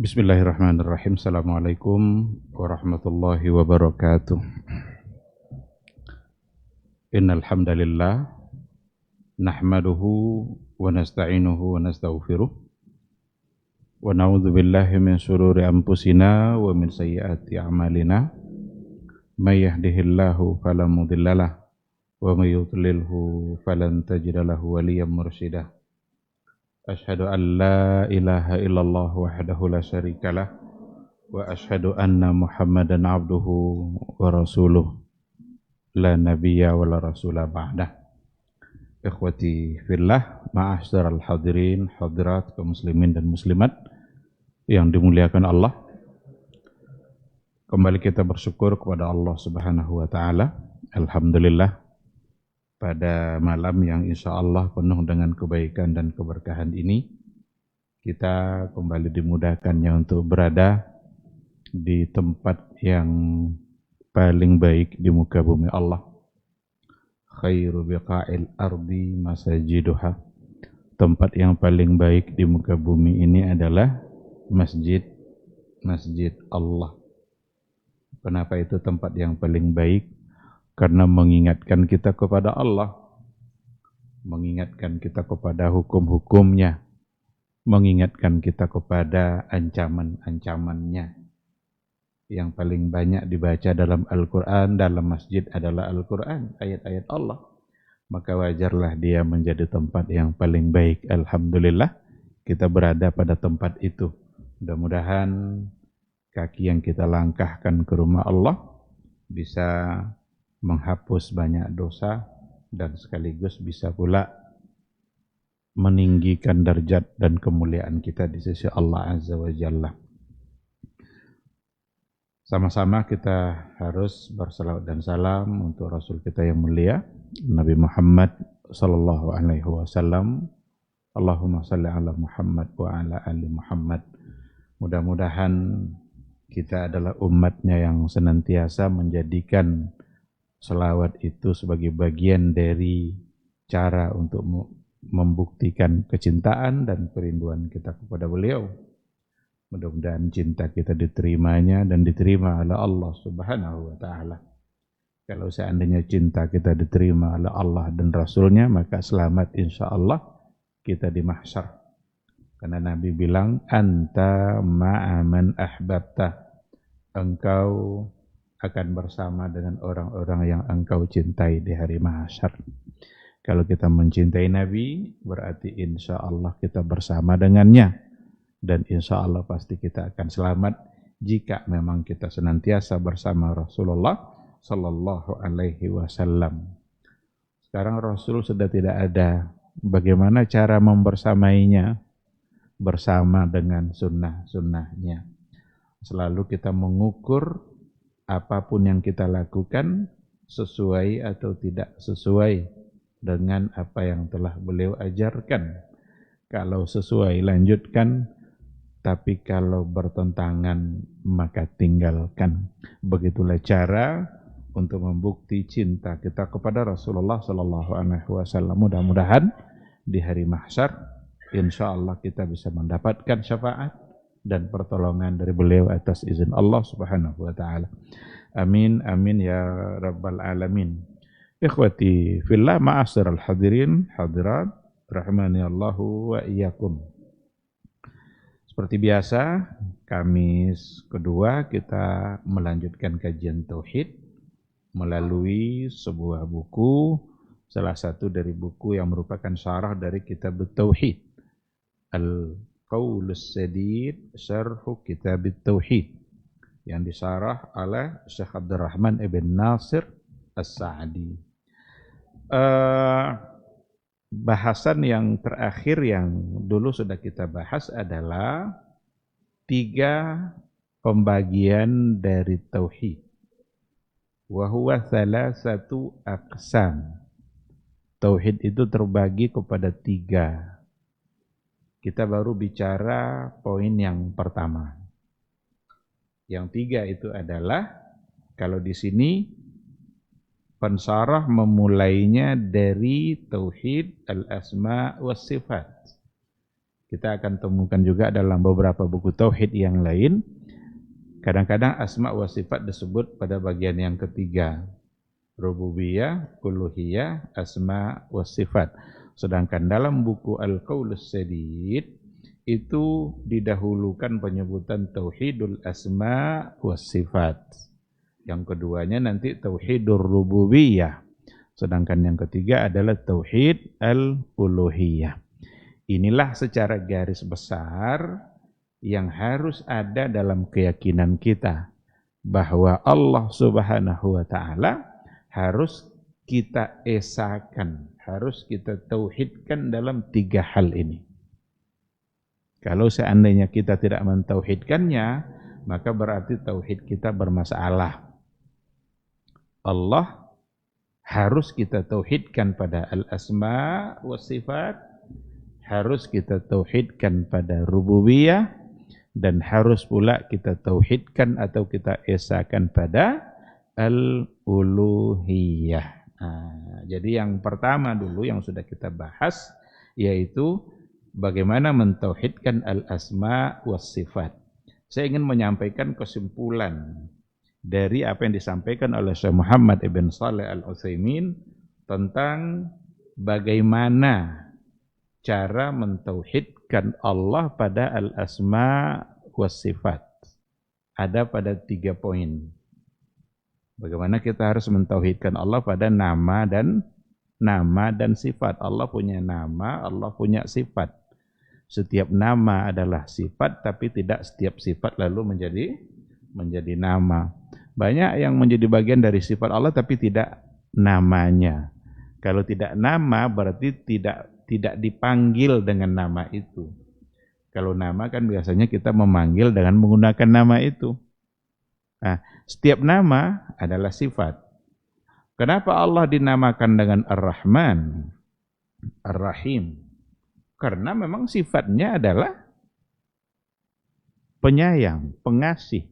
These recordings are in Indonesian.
Bismillahirrahmanirrahim. Assalamualaikum warahmatullahi wabarakatuh. Innal hamdalillah nahmaduhu wa nasta'inuhu wa nastaghfiruh wa na'udzu billahi min shururi anfusina wa min sayyiati a'malina. May yahdihillahu fala mudhillalah wa may yudlilhu falan tajida lahu waliyyan mursyida. Asyhadu an la ilaha illallah wahdahu la syarikalah wa asyhadu anna Muhammadan abduhu wa rasuluh la nabiyya wa la rasula ba'dah. Ikhwati fillah, ma'asyiral hadirin hadirat kaum muslimin dan muslimat yang dimuliakan Allah. Kembali kita bersyukur kepada Allah Subhanahu wa taala. Alhamdulillah, pada malam yang insya Allah penuh dengan kebaikan dan keberkahan ini, kita kembali dimudahkannya untuk berada di tempat yang paling baik di muka bumi Allah. Khairu biqa'il ardi masajiduha. Tempat yang paling baik di muka bumi ini adalah masjid Allah. Kenapa itu tempat yang paling baik? Karena mengingatkan kita kepada Allah, mengingatkan kita kepada hukum-hukumnya, mengingatkan kita kepada ancaman-ancamannya. Yang paling banyak dibaca dalam Al-Quran, dalam masjid adalah Al-Quran, ayat-ayat Allah. Maka wajarlah dia menjadi tempat yang paling baik. Alhamdulillah, kita berada pada tempat itu. Mudah-mudahan kaki yang kita langkahkan ke rumah Allah bisa menghapus banyak dosa dan sekaligus bisa pula meninggikan derajat dan kemuliaan kita di sisi Allah Azza wa Jalla. Sama-sama kita harus bersalawat dan salam untuk Rasul kita yang mulia, Nabi Muhammad sallallahu alaihi wasallam. Allahumma salli ala Muhammad wa ala ali Muhammad. Mudah-mudahan kita adalah umatnya yang senantiasa menjadikan selawat itu sebagai bagian dari cara untuk membuktikan kecintaan dan kerinduan kita kepada beliau. Mudah-mudahan cinta kita diterimanya dan diterima oleh Allah Subhanahu wa ta'ala. Kalau seandainya cinta kita diterima oleh Allah dan Rasulnya, maka selamat insya Allah kita di mahsyar. Karena Nabi bilang, anta ma'aman ahbabta. Engkau akan bersama dengan orang-orang yang engkau cintai di hari mahsyar. Kalau kita mencintai Nabi, berarti insya Allah kita bersama dengannya. Dan insya Allah pasti kita akan selamat jika memang kita senantiasa bersama Rasulullah sallallahu alaihi wasallam. Sekarang Rasul sudah tidak ada. Bagaimana cara membersamainya? Bersama dengan sunnah-sunnahnya. Selalu kita mengukur apapun yang kita lakukan sesuai atau tidak sesuai dengan apa yang telah beliau ajarkan. Kalau sesuai lanjutkan, tapi kalau bertentangan maka tinggalkan. Begitulah cara untuk membukti cinta kita kepada Rasulullah sallallahu alaihi wasallam. Mudah-mudahan di hari mahsyar insyaallah kita bisa mendapatkan syafaat dan pertolongan dari beliau atas izin Allah Subhanahu wa taala. Amin amin ya rabbal alamin. Ikhwati fillah, ma'asyiral hadirin hadirat rahmani Allahu wa iyyakum. Seperti biasa, Kamis kedua kita melanjutkan kajian tauhid melalui sebuah buku, salah satu dari buku yang merupakan syarah dari kitab tauhid, Qaulus Sadid Syarhu Kitab Tauhid, yang disarah oleh Syekh Abdurrahman ibn Nasir As-Sa'di. Bahasan yang terakhir yang dulu sudah kita bahas adalah 3 pembagian dari tauhid. Wa huwa thalathatu aqsam. Tauhid itu terbagi kepada 3. Kita baru bicara poin yang pertama. Yang 3 itu adalah, kalau di sini pensarah memulainya dari tauhid al-asma was sifat. Kita akan temukan juga dalam beberapa buku tauhid yang lain, kadang-kadang asma wa sifat disebut pada bagian yang ketiga. Rububiyah, uluhiyah, asma wa sifat. Sedangkan dalam buku Al-Qaulus Sadid itu didahulukan penyebutan tauhidul asma wa sifat. Yang keduanya nanti tauhidur rububiyah. Sedangkan yang ketiga adalah tauhid al-uluhiyah. Inilah secara garis besar yang harus ada dalam keyakinan kita, bahwa Allah Subhanahu wa taala harus kita esakan, harus kita tauhidkan dalam tiga hal ini. Kalau seandainya kita tidak mentauhidkannya, maka berarti tauhid kita bermasalah. Allah harus kita tauhidkan pada al-asma wa sifat, harus kita tauhidkan pada rububiyah, dan harus pula kita tauhidkan atau kita esakan pada al-uluhiyah. Jadi yang pertama dulu yang sudah kita bahas, yaitu bagaimana mentauhidkan al-asma was sifat. Saya ingin menyampaikan kesimpulan dari apa yang disampaikan oleh Syekh Muhammad ibn Shalih al-Utsaimin tentang bagaimana cara mentauhidkan Allah pada al-asma was sifat. Ada pada 3 poin. Bagaimana kita harus mentauhidkan Allah pada nama dan sifat. Allah punya nama, Allah punya sifat. Setiap nama adalah sifat, tapi tidak setiap sifat lalu menjadi nama. Banyak yang menjadi bagian dari sifat Allah tapi tidak namanya. Kalau tidak nama berarti tidak dipanggil dengan nama itu. Kalau nama kan biasanya kita memanggil dengan menggunakan nama itu. Nah, setiap nama adalah sifat. Kenapa Allah dinamakan dengan Ar-Rahman, Ar-Rahim? Karena memang sifatnya adalah penyayang, pengasih.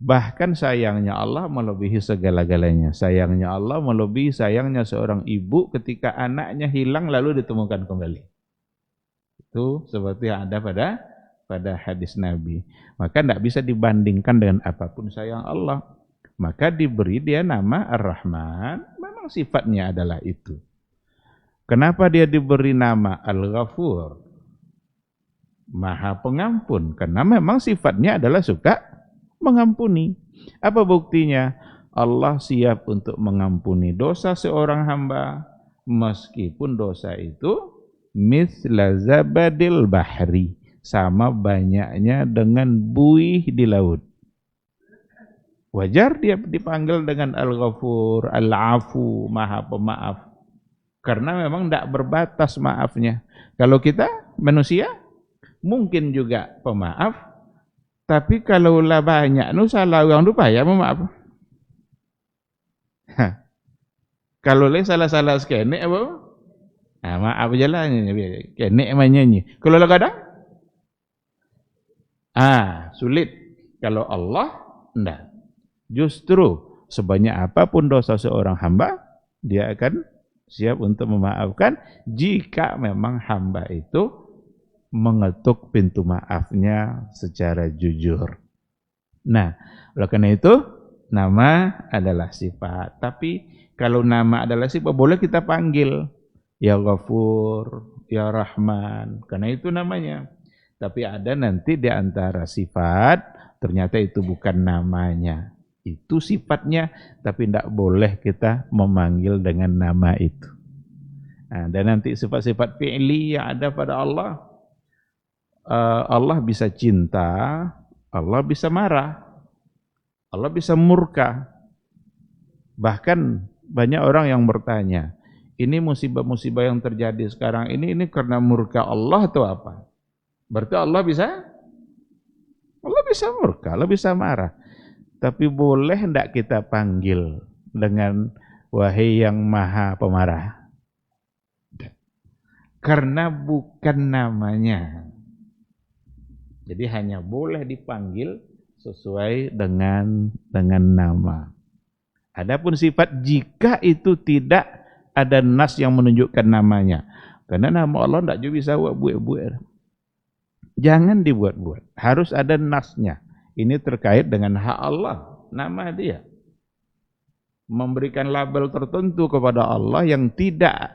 Bahkan sayangnya Allah melebihi segala-galanya. Sayangnya Allah melebihi sayangnya seorang ibu ketika anaknya hilang lalu ditemukan kembali. Itu seperti yang ada pada hadis Nabi. Maka tidak bisa dibandingkan dengan apapun sayang Allah. Maka diberi dia nama Ar-Rahman, memang sifatnya adalah itu. Kenapa dia diberi nama Al-Ghafur, Maha Pengampun? Karena memang sifatnya adalah suka mengampuni. Apa buktinya? Allah siap untuk mengampuni dosa seorang hamba, meskipun dosa itu mithla zabadil bahri, sama banyaknya dengan buih di laut. Wajar dia dipanggil dengan Al-Ghafur, Al-Afu, Maha Pemaaf. Karena memang tidak berbatas maafnya. Kalau kita manusia mungkin juga pemaaf, tapi kalau lah banyak salah orang lupa ya memaaf. Kalau le salah-salah sekene apa? Maaf aja lah kene menyanyi. Kalau lah kadang sulit. Kalau Allah enggak. Justru sebanyak apapun dosa seorang hamba, dia akan siap untuk memaafkan jika memang hamba itu mengetuk pintu maafnya secara jujur. Nah, oleh karena itu nama adalah sifat. Tapi kalau nama adalah sifat boleh kita panggil ya Ghafur, ya Rahman, karena itu namanya. Tapi ada nanti di antara sifat ternyata itu bukan namanya. Itu sifatnya, tapi tidak boleh kita memanggil dengan nama itu. Nah, dan nanti sifat-sifat fi'li yang ada pada Allah, Allah bisa cinta, Allah bisa marah, Allah bisa murka. Bahkan banyak orang yang bertanya, ini musibah-musibah yang terjadi sekarang ini karena murka Allah atau apa? Berarti Allah bisa murka, Allah bisa marah. Tapi boleh tidak kita panggil dengan wahai yang maha pemarah? Karena bukan namanya. Jadi hanya boleh dipanggil sesuai dengan nama. Adapun sifat jika itu tidak ada nas yang menunjukkan namanya. Karena nama Allah tidak juga bisa buat. Jangan dibuat-buat. Harus ada nasnya. Ini terkait dengan hak Allah, nama dia. Memberikan label tertentu kepada Allah yang tidak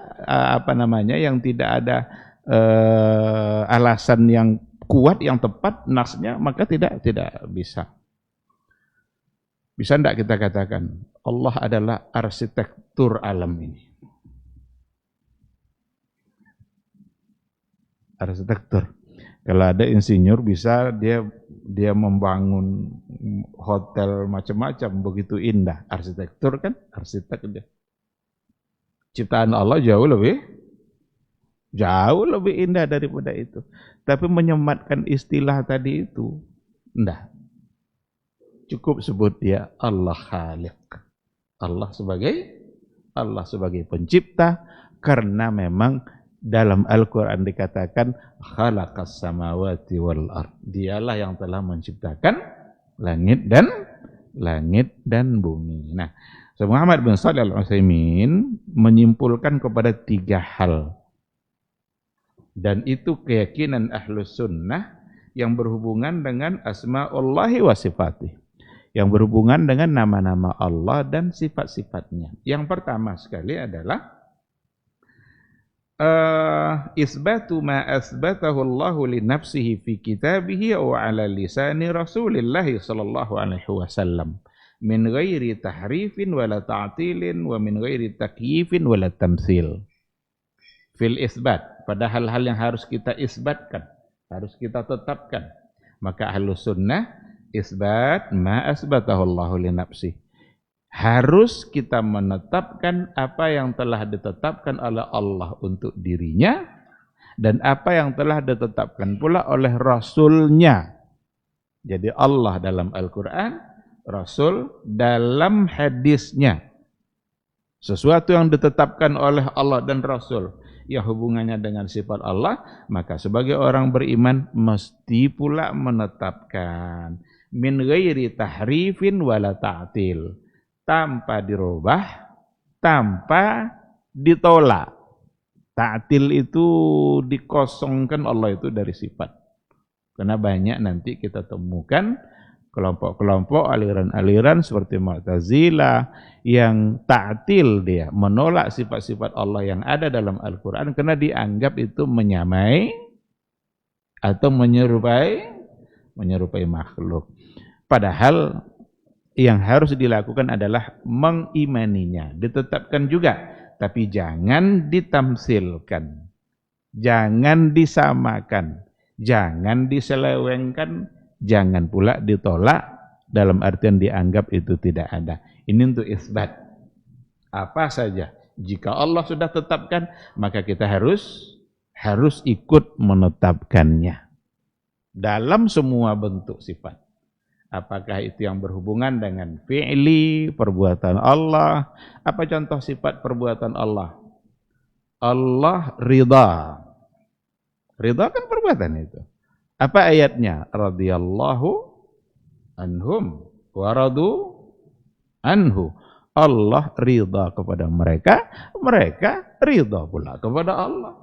yang tidak ada alasan yang kuat, yang tepat nasnya, maka tidak bisa. Bisa enggak kita katakan Allah adalah arsitektur alam ini? Arsitektur. Kalau ada insinyur bisa dia membangun hotel macam-macam begitu indah. Arsitektur kan, arsitek dia. Ciptaan Allah jauh lebih indah daripada itu. Tapi menyematkan istilah tadi itu enggak. Cukup sebut dia Allah Khaliq. Allah sebagai pencipta, karena memang dalam Al-Quran dikatakan khalaqas samawati wal ard. Dialah yang telah menciptakan langit dan bumi. Nah, Muhammad bin Shalih Al-Utsaimin menyimpulkan kepada 3 hal. Dan itu keyakinan Ahlus Sunnah yang berhubungan dengan asma'ullahi wa sifatih. Yang berhubungan dengan nama-nama Allah dan sifat-sifatnya. Yang pertama sekali adalah isbatu ma asbatahu Allah li nafsihi fi kitabihi wa ala lisani Rasulillah sallallahu alaihi wasallam min ghairi tahrifin wala ta'tilin wa min ghairi takyifin wala tamtsil. Fil isbat, pada hal-hal yang harus kita isbatkan, harus kita tetapkan, maka Ahlus Sunnah isbat ma asbatahu Allah li nafsihi. Harus kita menetapkan apa yang telah ditetapkan oleh Allah untuk dirinya dan apa yang telah ditetapkan pula oleh Rasulnya. Jadi Allah dalam Al-Quran, Rasul dalam hadisnya. Sesuatu yang ditetapkan oleh Allah dan Rasul yang hubungannya dengan sifat Allah, maka sebagai orang beriman mesti pula menetapkan min ghairi tahrifin wala ta'til. Tanpa dirubah, tanpa ditolak. Ta'til itu dikosongkan Allah itu dari sifat. Karena banyak nanti kita temukan kelompok-kelompok, aliran-aliran seperti Mu'tazilah yang ta'til, dia menolak sifat-sifat Allah yang ada dalam Al-Quran karena dianggap itu menyamai atau menyerupai makhluk. Padahal yang harus dilakukan adalah mengimaninya, ditetapkan juga, tapi jangan ditamsilkan, jangan disamakan, jangan diselewengkan, jangan pula ditolak dalam artian dianggap itu tidak ada. Ini untuk isbat. Apa saja, jika Allah sudah tetapkan, maka kita harus ikut menetapkannya dalam semua bentuk sifat. Apakah itu yang berhubungan dengan fi'li, perbuatan Allah? Apa contoh sifat perbuatan Allah? Allah ridha. Ridha kan perbuatan itu. Apa ayatnya? Radhiyallahu anhum wa radu anhu. Allah ridha kepada mereka, mereka ridha pula kepada Allah.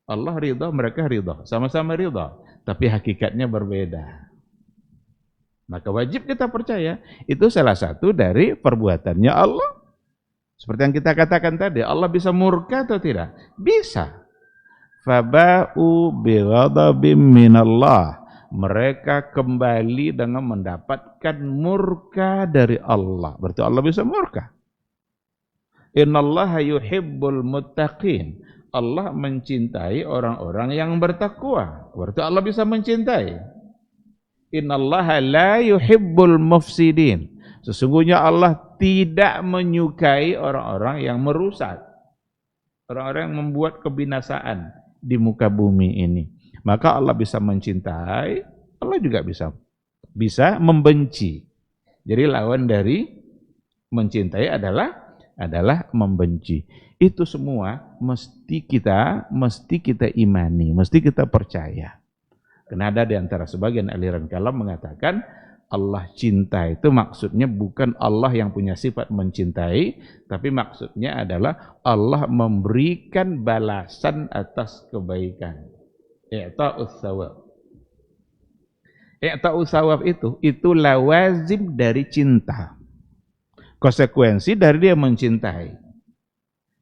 Allah ridha, mereka ridha. Sama-sama ridha, tapi hakikatnya berbeda. Maka wajib kita percaya, itu salah satu dari perbuatannya Allah. Seperti yang kita katakan tadi, Allah bisa murka atau tidak? Bisa. Faba'u bighadabim minallah. Mereka kembali dengan mendapatkan murka dari Allah. Berarti Allah bisa murka. Innallaha yuhibbul muttaqin. Allah mencintai orang-orang yang bertakwa. Berarti Allah bisa mencintai. Innallaha la yuhibbul mufsidin. Sesungguhnya Allah tidak menyukai orang-orang yang merusak. Orang-orang yang membuat kebinasaan di muka bumi ini. Maka Allah bisa mencintai, Allah juga bisa membenci. Jadi lawan dari mencintai adalah membenci. Itu semua mesti kita imani, mesti kita percaya. Karena ada di antara sebagian aliran kalam mengatakan Allah cinta itu maksudnya bukan Allah yang punya sifat mencintai, tapi maksudnya adalah Allah memberikan balasan atas kebaikan. I'ta'us tsawab. I'ta'u sawab itu lawazim dari cinta. Konsekuensi dari dia mencintai.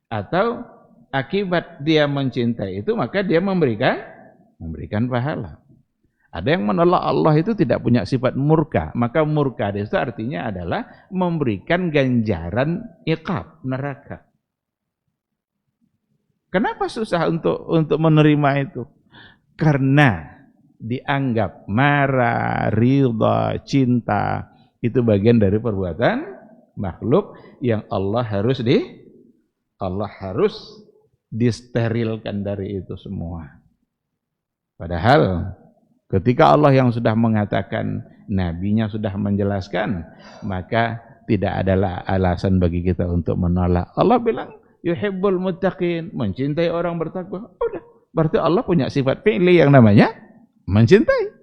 Atau akibat dia mencintai itu maka dia memberikan pahala. Ada yang menolak Allah itu tidak punya sifat murka, maka murka itu artinya adalah memberikan ganjaran iqab, neraka. Kenapa susah untuk menerima itu? Karena dianggap marah, ridha, cinta itu bagian dari perbuatan makhluk yang Allah harus disterilkan dari itu semua. Padahal ketika Allah yang sudah mengatakan, nabinya sudah menjelaskan, maka tidak adalah alasan bagi kita untuk menolak. Allah bilang, yuhibbul muttaqin, mencintai orang bertakwa. Udah, berarti Allah punya sifat fi'li yang namanya mencintai.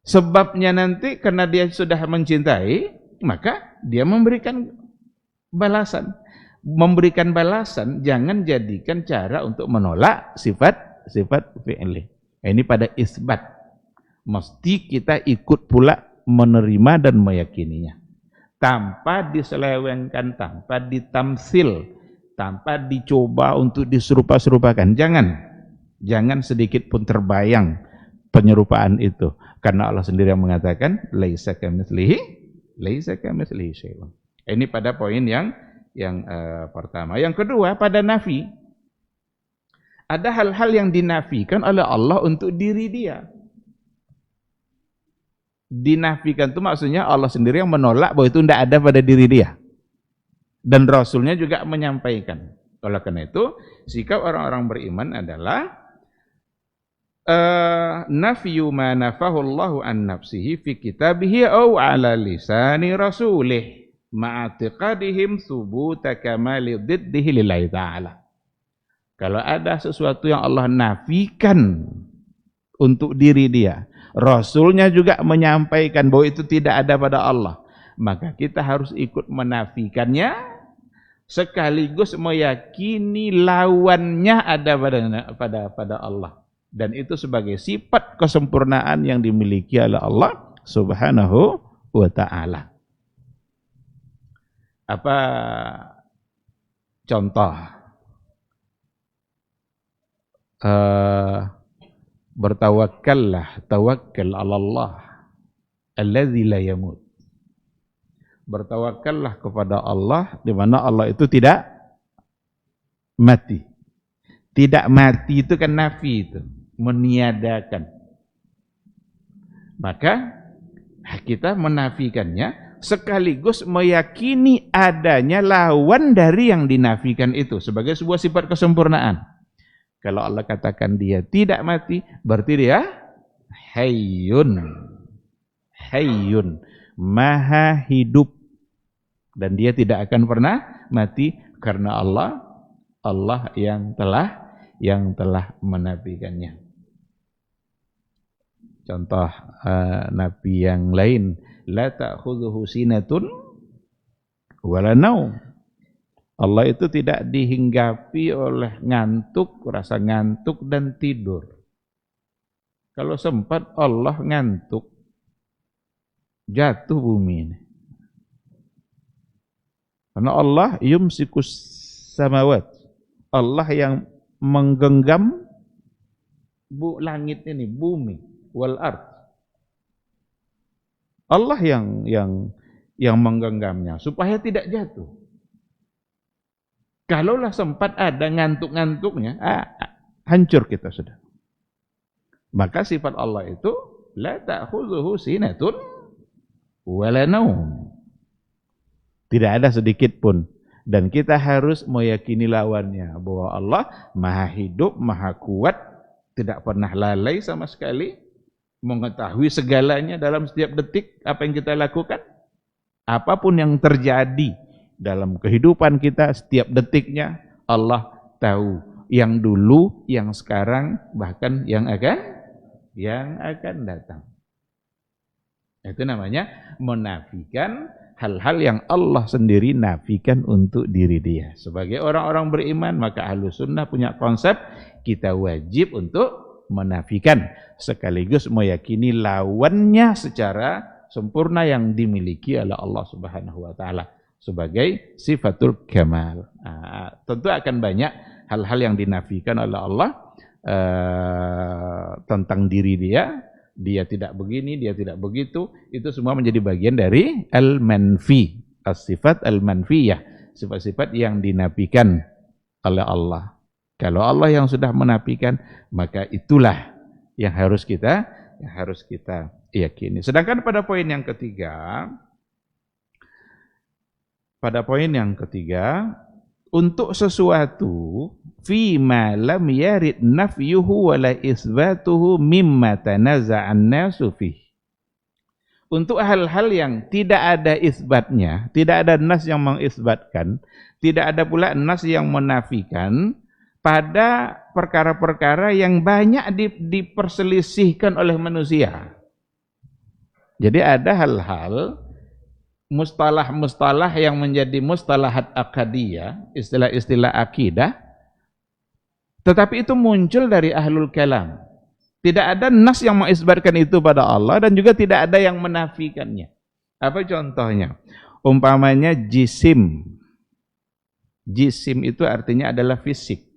Sebabnya nanti karena dia sudah mencintai, maka dia memberikan balasan. Memberikan balasan jangan jadikan cara untuk menolak sifat fi'li. Ini pada isbat. Mesti kita ikut pula menerima dan meyakininya. Tanpa diselewengkan, tanpa ditamsil, tanpa dicoba untuk diserupa-serupakan. Jangan sedikit pun terbayang penyerupaan itu. Karena Allah sendiri yang mengatakan, laisa kamitslihi syai'un. Ini pada poin yang pertama. Yang kedua, pada nafi. Ada hal-hal yang dinafikan oleh Allah untuk diri dia. Dinafikan itu maksudnya Allah sendiri yang menolak bahwa itu tidak ada pada diri dia. Dan Rasulnya juga menyampaikan. Oleh karena itu, sikap orang-orang beriman adalah nafyu ma nafahu Allahu an nafsihi fi kitabihi aw ala lisani rasulih ma'atiqadihim thubuta kamali dhiddihi lillahi ta'ala. Kalau ada sesuatu yang Allah nafikan untuk diri dia, Rasulnya juga menyampaikan bahwa itu tidak ada pada Allah, maka kita harus ikut menafikannya sekaligus meyakini lawannya ada pada Allah. Dan itu sebagai sifat kesempurnaan yang dimiliki oleh Allah Subhanahu wa ta'ala. Apa contoh? Bertawakkallah, tawakkal 'ala Allah allazi la yamut. Bertawakkallah kepada Allah di mana Allah itu tidak mati. Tidak mati itu kan nafi, itu meniadakan. Maka kita menafikannya sekaligus meyakini adanya lawan dari yang dinafikan itu sebagai sebuah sifat kesempurnaan. Kalau Allah katakan dia tidak mati, berarti dia hayyun. Hayyun, maha hidup. Dan dia tidak akan pernah mati karena Allah yang telah menafikannya. Contoh nabi yang lain, la ta'khudhuhu sinatun wala naum. Allah itu tidak dihinggapi oleh ngantuk, rasa ngantuk dan tidur. Kalau sempat Allah ngantuk, jatuh bumi ini. Karena Allah yumsikus samawat. Allah yang menggenggam langit ini, bumi, wal ard. Allah yang menggenggamnya supaya tidak jatuh. Kalaulah sempat ada ngantuk-ngantuknya, hancur kita sudah. Maka sifat Allah itu la ta'khudhuhu sinatun wala naum. Tidak ada sedikit pun. Dan kita harus meyakini lawannya bahwa Allah Maha hidup, Maha kuat, tidak pernah lalai sama sekali, mengetahui segalanya dalam setiap detik apa yang kita lakukan. Apapun yang terjadi dalam kehidupan kita setiap detiknya, Allah tahu yang dulu, yang sekarang, bahkan yang akan datang. Itu namanya menafikan hal-hal yang Allah sendiri nafikan untuk diri dia. Sebagai orang-orang beriman, maka Ahlus Sunnah punya konsep kita wajib untuk menafikan sekaligus meyakini lawannya secara sempurna yang dimiliki oleh Allah Subhanahu wa taala sebagai sifatul kamal. Tentu akan banyak hal-hal yang dinafikan oleh Allah tentang diri dia tidak begini, dia tidak begitu, itu semua menjadi bagian dari al-manfi, as-sifat al-manfiyah, sifat-sifat yang dinafikan oleh Allah. Kalau Allah yang sudah menafikan, maka itulah yang harus kita yakini. Sedangkan pada poin yang ketiga, untuk sesuatu fima lam yarid nafyuhu wala isbatuhu mimma tanaza'an nasu fih. Untuk hal-hal yang tidak ada isbatnya, tidak ada nas yang mengisbatkan, tidak ada pula nas yang menafikan pada perkara-perkara yang banyak diperselisihkan oleh manusia. Jadi ada hal-hal mustalah-mustalah yang menjadi mustalahat akadiyah, istilah-istilah akidah, tetapi itu muncul dari ahlul kalam. Tidak ada nas yang mengisbatkan itu pada Allah dan juga tidak ada yang menafikannya. Apa contohnya? Umpamanya jisim. Jisim itu artinya adalah fisik.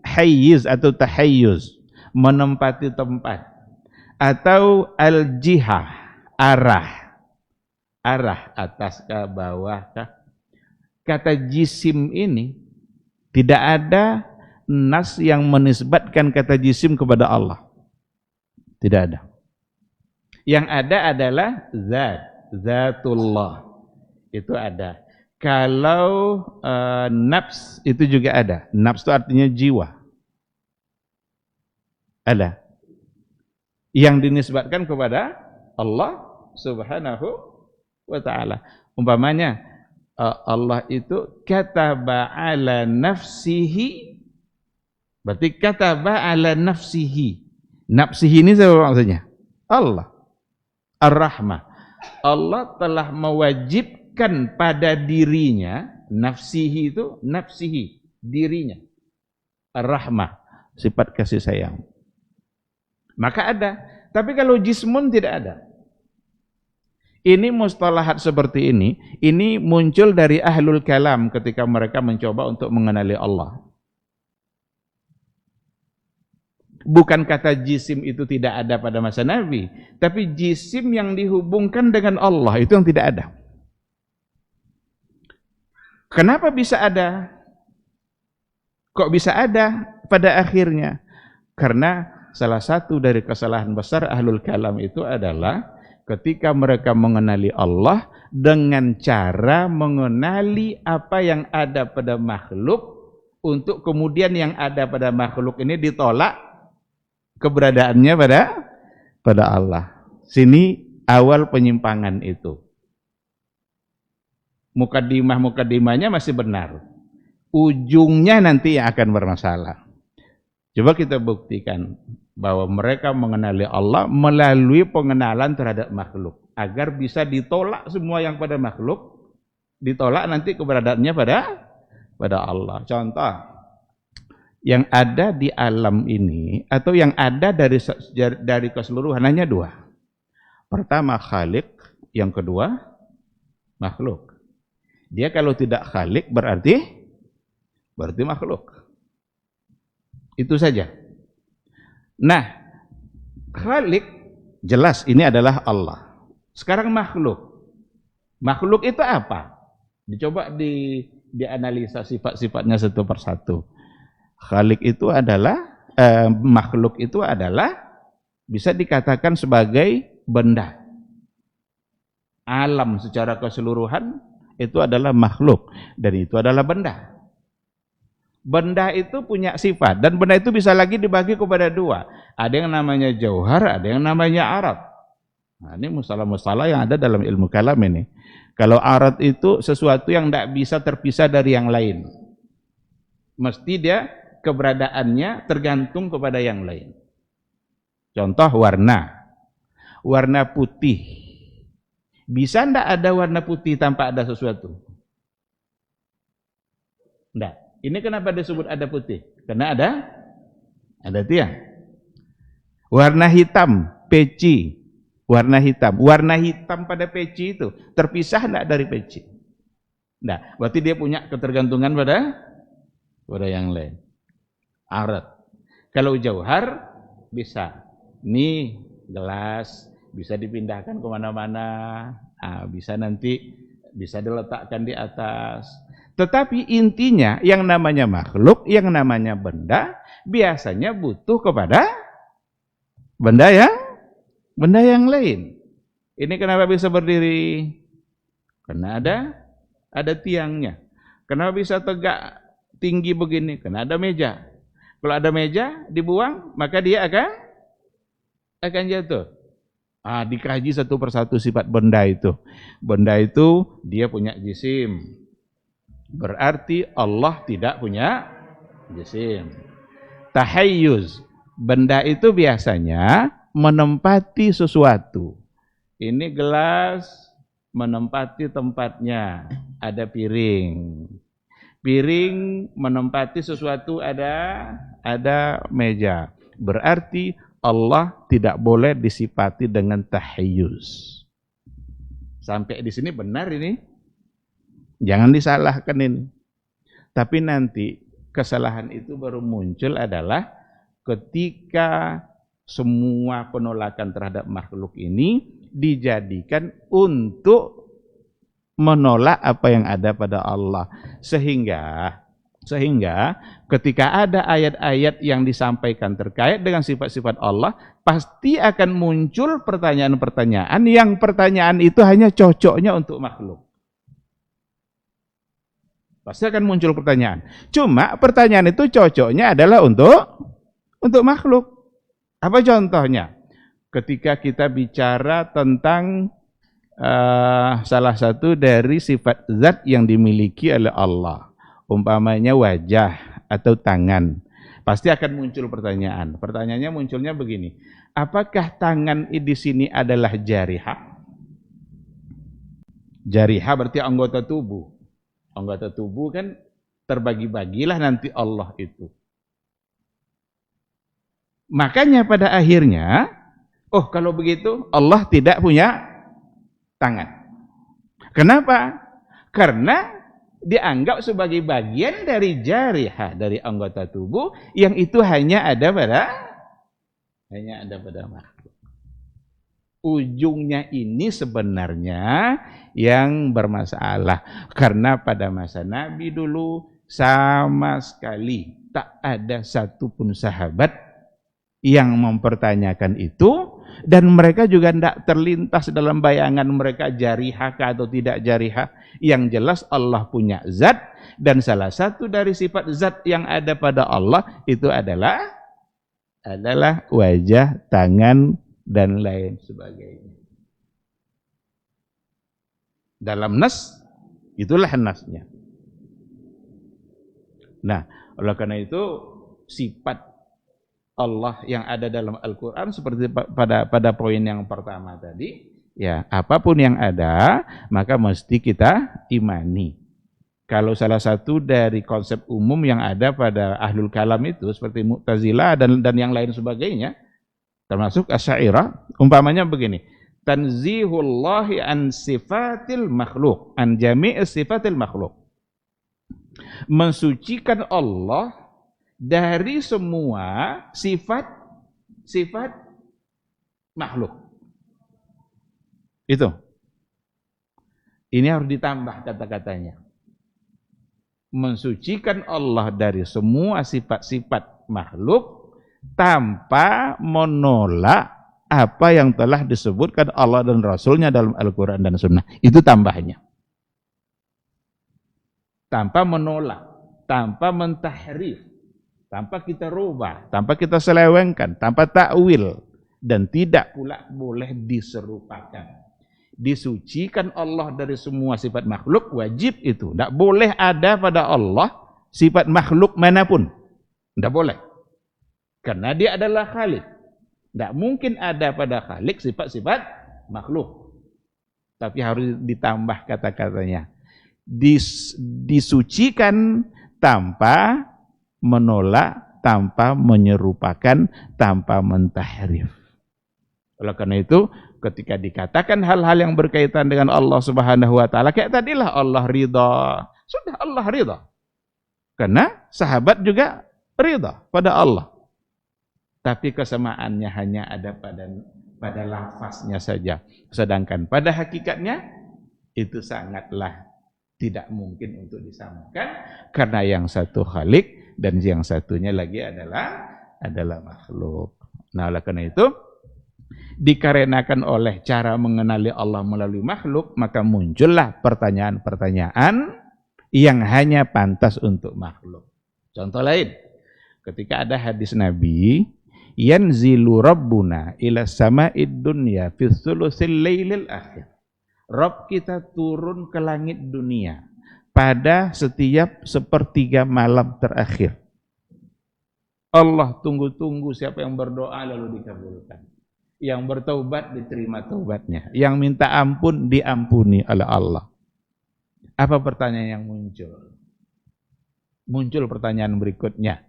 Hayyiz atau tahayyuz, menempati tempat. Atau al-jihah, arah atas ke bawah ke. Kata jisim ini tidak ada nas yang menisbatkan kata jisim kepada Allah. Tidak ada. Yang ada adalah zatullah. Itu ada. Kalau nafs itu juga ada. Nafs itu artinya jiwa. Ada. Yang dinisbatkan kepada Allah Subhanahu wa ta'ala. Umpamanya Allah itu kataba ala nafsihi, berarti kataba ala nafsihi. Nafsihi ini siapa maksudnya? Allah. Ar-Rahmah. Allah telah mewajibkan pada dirinya, nafsihi itu nafsihi, dirinya. Ar-Rahmah, sifat kasih sayang. Maka ada. Tapi kalau jismun tidak ada. Ini mustalahat seperti ini muncul dari ahlul kalam ketika mereka mencoba untuk mengenali Allah. Bukan kata jisim itu tidak ada pada masa Nabi, tapi jisim yang dihubungkan dengan Allah itu yang tidak ada. Kenapa bisa ada? Kok bisa ada pada akhirnya? Karena salah satu dari kesalahan besar ahlul kalam itu adalah ketika mereka mengenali Allah dengan cara mengenali apa yang ada pada makhluk, untuk kemudian yang ada pada makhluk ini ditolak keberadaannya pada Allah. Sini awal penyimpangan itu. Mukadimahnya masih benar. Ujungnya nanti yang akan bermasalah. Coba kita buktikan bahwa mereka mengenali Allah melalui pengenalan terhadap makhluk, agar bisa ditolak semua yang pada makhluk, ditolak nanti keberadaannya pada Allah. Contoh, yang ada di alam ini atau yang ada dari keseluruhan hanya dua. Pertama Khalik, yang kedua makhluk. Dia kalau tidak Khalik berarti makhluk. Itu saja. Nah, Khalik jelas ini adalah Allah. Sekarang makhluk. Makhluk itu apa? Dicoba dianalisa sifat-sifatnya satu persatu. Khalik itu adalah makhluk itu adalah bisa dikatakan sebagai benda. Alam secara keseluruhan itu adalah makhluk dan itu adalah benda. Benda itu punya sifat dan benda itu bisa lagi dibagi kepada dua. Ada yang namanya jauhar, ada yang namanya arad. Nah, ini mustalah-mustalah yang ada dalam ilmu kalam ini. Kalau arad itu sesuatu yang tidak bisa terpisah dari yang lain. Mesti dia keberadaannya tergantung kepada yang lain. Contoh warna. Warna putih. Bisa tidak ada warna putih tanpa ada sesuatu? Tidak. Ini kenapa disebut ada putih? Karena ada tiang. Warna hitam, peci. Warna hitam. Warna hitam pada peci itu terpisah enggak dari peci? Nah, berarti dia punya ketergantungan pada yang lain. Arat. Kalau jauhar bisa. Nih gelas bisa dipindahkan kemana-mana. Bisa nanti bisa diletakkan di atas. Tetapi intinya yang namanya makhluk, yang namanya benda biasanya butuh kepada benda yang lain. Ini kenapa bisa berdiri? Karena ada tiangnya. Kenapa bisa tegak tinggi begini? Karena ada meja. Kalau ada meja dibuang, maka dia akan jatuh. Dikaji satu persatu sifat benda itu. Benda itu dia punya jisim. Berarti Allah tidak punya jisim. Tahayyuz. Benda itu biasanya menempati sesuatu. Ini gelas menempati tempatnya. Ada piring. Piring menempati sesuatu, ada meja. Berarti Allah tidak boleh disifati dengan tahayyuz. Sampai di sini benar ini. Jangan disalahkan ini. Tapi nanti kesalahan itu baru muncul adalah ketika semua penolakan terhadap makhluk ini dijadikan untuk menolak apa yang ada pada Allah. Sehingga ketika ada ayat-ayat yang disampaikan terkait dengan sifat-sifat Allah, pasti akan muncul pertanyaan-pertanyaan yang pertanyaan itu hanya cocoknya untuk makhluk. Pasti akan muncul pertanyaan. Cuma pertanyaan itu cocoknya adalah untuk makhluk. Apa contohnya? Ketika kita bicara tentang salah satu dari sifat zat yang dimiliki oleh Allah, umpamanya wajah atau tangan, pasti akan muncul pertanyaan. Pertanyaannya munculnya begini, apakah tangan di sini adalah jarihah? Jarihah berarti anggota tubuh. Anggota tubuh kan terbagi-bagilah nanti Allah itu. Makanya pada akhirnya, kalau begitu Allah tidak punya tangan. Kenapa? Karena dianggap sebagai bagian dari jarihah, dari anggota tubuh yang itu hanya ada pada makhluk. Ujungnya ini sebenarnya yang bermasalah. Karena pada masa Nabi dulu sama sekali tak ada satupun sahabat yang mempertanyakan itu, dan mereka juga tidak terlintas dalam bayangan mereka jarihah atau tidak jarihah. Yang jelas Allah punya zat, dan salah satu dari sifat zat yang ada pada Allah itu adalah wajah, tangan, dan lain sebagainya. Dalam nas, itulah nasnya. Nah, oleh karena itu sifat Allah yang ada dalam Al-Quran seperti pada poin yang pertama tadi, ya apapun yang ada maka mesti kita imani. Kalau salah satu dari konsep umum yang ada pada ahlul kalam itu seperti Mu'tazilah dan yang lain sebagainya, termasuk Asy'ariyah, umpamanya begini, tanzihullahi an sifatil makhluk, an jami'i sifatil makhluk. Mensucikan Allah dari semua sifat makhluk. Itu. Ini harus ditambah kata-katanya. Mensucikan Allah dari semua sifat-sifat makhluk tanpa menolak apa yang telah disebutkan Allah dan Rasulnya dalam Al-Quran dan Sunnah. Itu tambahnya. Tanpa menolak, tanpa mentahrif, tanpa kita rubah, tanpa kita selewengkan, tanpa takwil, dan tidak pula boleh diserupakan. Disucikan Allah dari semua sifat makhluk, wajib itu. Tidak boleh ada pada Allah sifat makhluk manapun. Tidak boleh. Karena dia adalah Khalik. Tidak mungkin ada pada Khalik sifat-sifat makhluk. Tapi harus ditambah kata-katanya. Disucikan tanpa menolak tanpa menyerupakan, tanpa mentahrif. Oleh karena itu, ketika dikatakan hal-hal yang berkaitan dengan Allah Subhanahu wa taala, kayak tadilah Allah ridha. Sudah Allah ridha. Karena sahabat juga ridha pada Allah. Tapi kesamaannya hanya ada pada lafaznya saja. Sedangkan pada hakikatnya itu sangatlah tidak mungkin untuk disamakan, karena yang satu Khalik dan yang satunya lagi adalah makhluk. Nah, oleh karena itu, dikarenakan oleh cara mengenali Allah melalui makhluk, maka muncullah pertanyaan-pertanyaan yang hanya pantas untuk makhluk. Contoh lain, ketika ada hadis Nabi, yanzilu rabbuna ila sama'id dunya fi thulutsil lailil akhir. Rabb kita turun ke langit dunia pada setiap sepertiga malam terakhir. Allah tunggu-tunggu siapa yang berdoa lalu dikabulkan. Yang bertaubat diterima taubatnya. Yang minta ampun diampuni oleh Allah. Apa pertanyaan yang muncul? Muncul pertanyaan berikutnya.